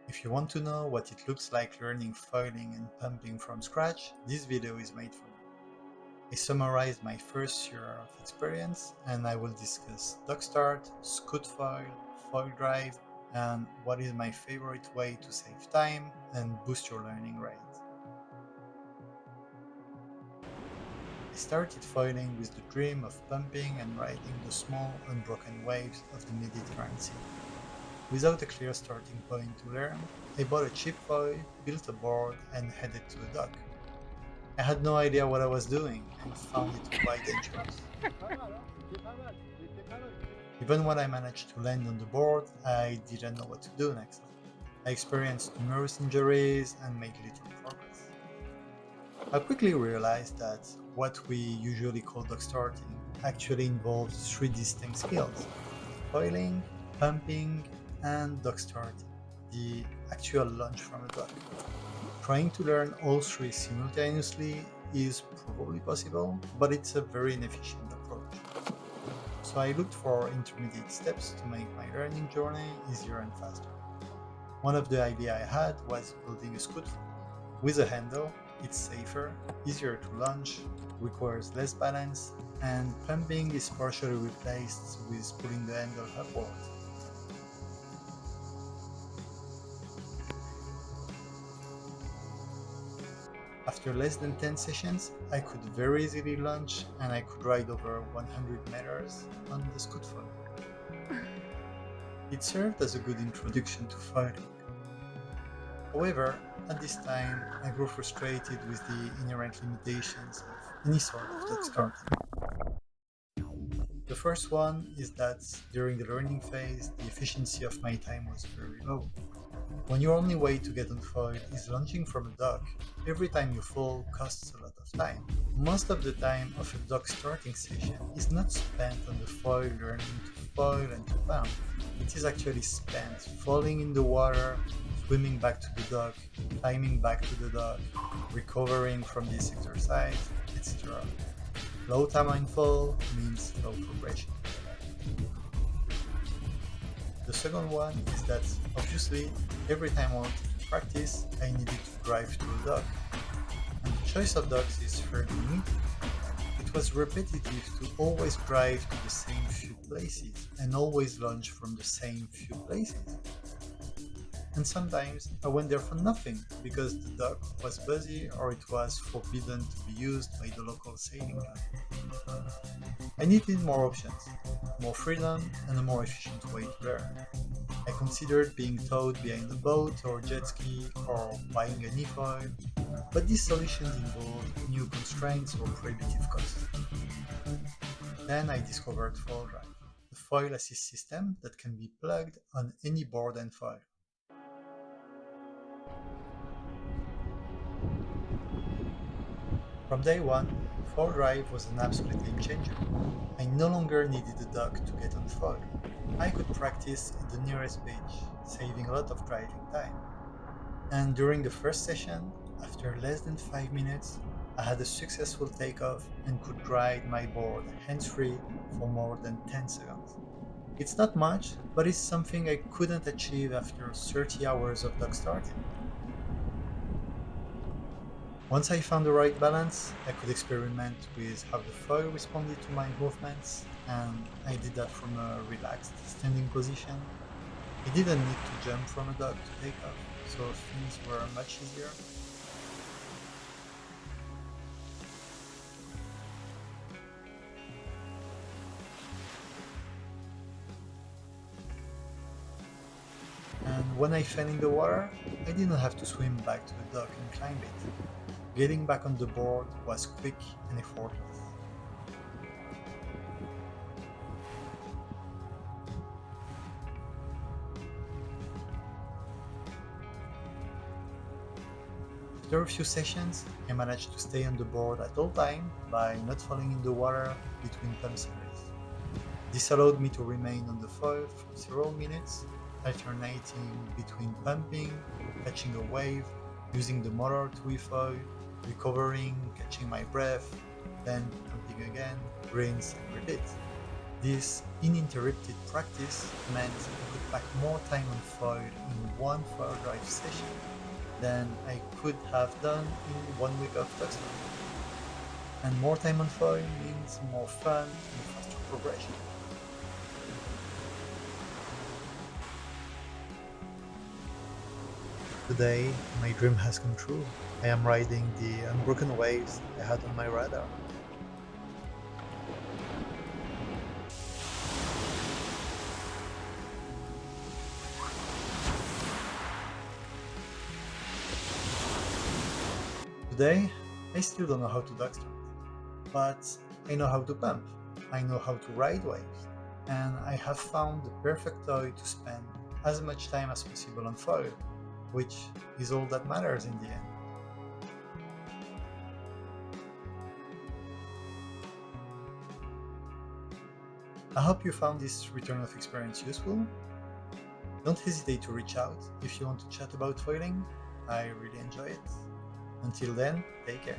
If you want to know what it looks like learning foiling and pumping from scratch, this video is made for you. I summarized my first year of experience and I will discuss dock start, scoot foil, Foildrive, and what is my favorite way to save time and boost your learning rate. I started foiling with the dream of pumping and riding the small unbroken waves of the Mediterranean Sea. Without a clear starting point to learn, I bought a cheap foil, built a board, and headed to a dock. I had no idea what I was doing and found it quite dangerous. Even when I managed to land on the board, I didn't know what to do next. I experienced numerous injuries and made little progress. I quickly realized that what we usually call dock starting actually involves three distinct skills: foiling, pumping, and dock starting, the actual launch from a dock. Trying to learn all three simultaneously is probably possible, but it's a very inefficient approach. So I looked for intermediate steps to make my learning journey easier and faster. One of the ideas I had was building a scoot foil. With a handle, it's safer, easier to launch, requires less balance, and pumping is partially replaced with pulling the handle upwards. After less than 10 sessions, I could very easily launch and I could ride over 100 meters on the scoot foil. It served as a good introduction to foiling. However, at this time, I grew frustrated with the inherent limitations of any sort of dock starting. The first one is that during the learning phase, the efficiency of my time was very low. When your only way to get on foil is launching from a dock, every time you fall costs a lot of time. Most of the time of a dock starting session is not spent on the foil learning to foil and to pump. It is actually spent falling in the water, swimming back to the dock, climbing back to the dock, recovering from this exercise, etc. Low time on fall means low progression. The second one is that, obviously, every time I wanted to practice, I needed to drive to a dock. And the choice of docks is fairly limited. It was repetitive to always drive to the same few places and always launch from the same few places. And sometimes I went there for nothing because the dock was busy or it was forbidden to be used by the local sailing club. I needed more options, more freedom, and a more efficient way to learn. I considered being towed behind a boat or jet ski or buying an e-foil, but these solutions involved new constraints or prohibitive costs. Then I discovered Foildrive, a foil assist system that can be plugged on any board and foil. From day one, Foildrive was an absolute game changer. I no longer needed a dock to get on foil. I could practice at the nearest beach, saving a lot of driving time. And during the first session, after less than 5 minutes, I had a successful takeoff and could ride my board hands-free for more than 10 seconds. It's not much, but it's something I couldn't achieve after 30 hours of dock starting. Once I found the right balance, I could experiment with how the foil responded to my movements, and I did that from a relaxed standing position. I didn't need to jump from a dock to take off, so things were much easier. And when I fell in the water, I didn't have to swim back to the dock and climb it. Getting back on the board was quick and effortless. After a few sessions, I managed to stay on the board at all times by not falling in the water between pump series. This allowed me to remain on the foil for several minutes, alternating between pumping, catching a wave, using the motor to refoil, recovering, catching my breath, then pumping again, rinse and repeat. This uninterrupted practice meant I could pack more time on foil in one Foildrive session than I could have done in 1 week of Tuxton. And more time on foil means more fun and faster progression. Today, my dream has come true. I am riding the unbroken waves I had on my radar. Today, I still don't know how to duckstart, but I know how to pump, I know how to ride waves, and I have found the perfect toy to spend as much time as possible on foil, which is all that matters in the end. I hope you found this return of experience useful. Don't hesitate to reach out if you want to chat about foiling. I really enjoy it. Until then, take care.